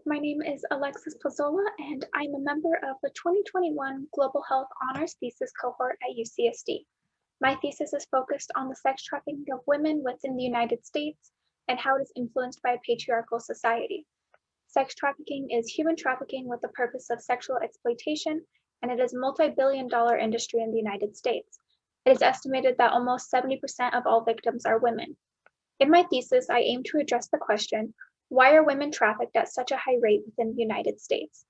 My name is Alexis Plazola, and I'm a member of the 2021 Global Health Honors Thesis Cohort at UCSD. My thesis is focused on the sex trafficking of women within the United States and how it is influenced by a patriarchal society. Sex trafficking is human trafficking with the purpose of sexual exploitation, and it is a multi-billion-dollar industry in the United States. It is estimated that almost 70% of all victims are women. In my thesis, I aim to address the question, why are women trafficked at such a high rate within the United States?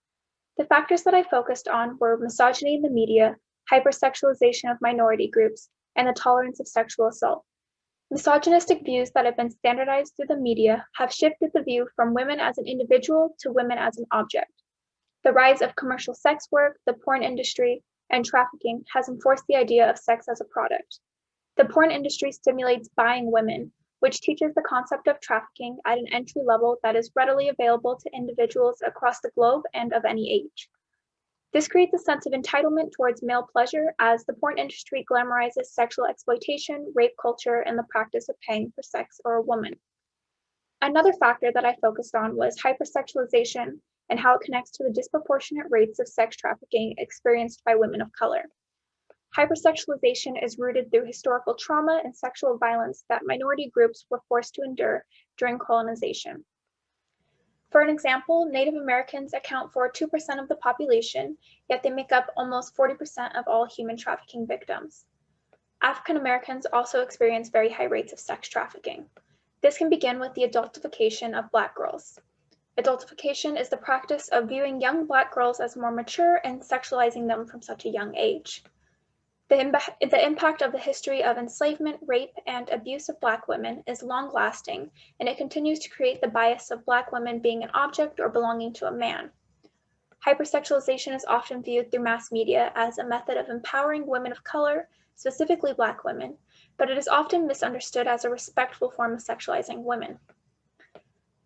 The factors that I focused on were misogyny in the media, hypersexualization of minority groups, and the tolerance of sexual assault. Misogynistic views that have been standardized through the media have shifted the view from women as an individual to women as an object. The rise of commercial sex work, the porn industry, and trafficking has enforced the idea of sex as a product. The porn industry stimulates buying women, which teaches the concept of trafficking at an entry level that is readily available to individuals across the globe and of any age. This creates a sense of entitlement towards male pleasure as the porn industry glamorizes sexual exploitation, rape culture, and the practice of paying for sex or a woman. Another factor that I focused on was hypersexualization and how it connects to the disproportionate rates of sex trafficking experienced by women of color. Hypersexualization is rooted through historical trauma and sexual violence that minority groups were forced to endure during colonization. For an example, Native Americans account for 2% of the population, yet they make up almost 40% of all human trafficking victims. African Americans also experience very high rates of sex trafficking. This can begin with the adultification of Black girls. Adultification is the practice of viewing young Black girls as more mature and sexualizing them from such a young age. The impact of the history of enslavement, rape, and abuse of Black women is long-lasting, and it continues to create the bias of Black women being an object or belonging to a man. Hypersexualization is often viewed through mass media as a method of empowering women of color, specifically Black women, but it is often misunderstood as a respectful form of sexualizing women.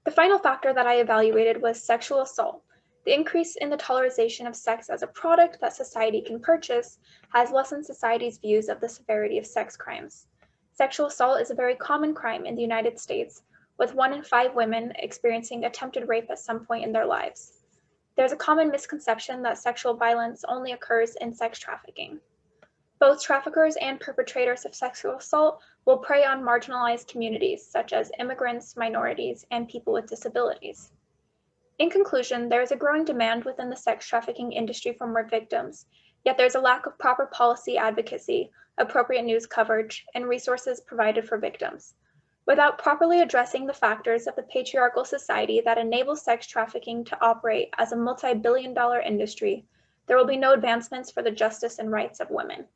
The final factor that I evaluated was sexual assault. The increase in the tolerization of sex as a product that society can purchase has lessened society's views of the severity of sex crimes. Sexual assault is a very common crime in the United States, with 1 in 5 women experiencing attempted rape at some point in their lives. There's a common misconception that sexual violence only occurs in sex trafficking. Both traffickers and perpetrators of sexual assault will prey on marginalized communities, such as immigrants, minorities, and people with disabilities. In conclusion, there is a growing demand within the sex trafficking industry for more victims, yet there's a lack of proper policy advocacy, appropriate news coverage, and resources provided for victims. Without properly addressing the factors of the patriarchal society that enable sex trafficking to operate as a multi-billion-dollar industry, there will be no advancements for the justice and rights of women.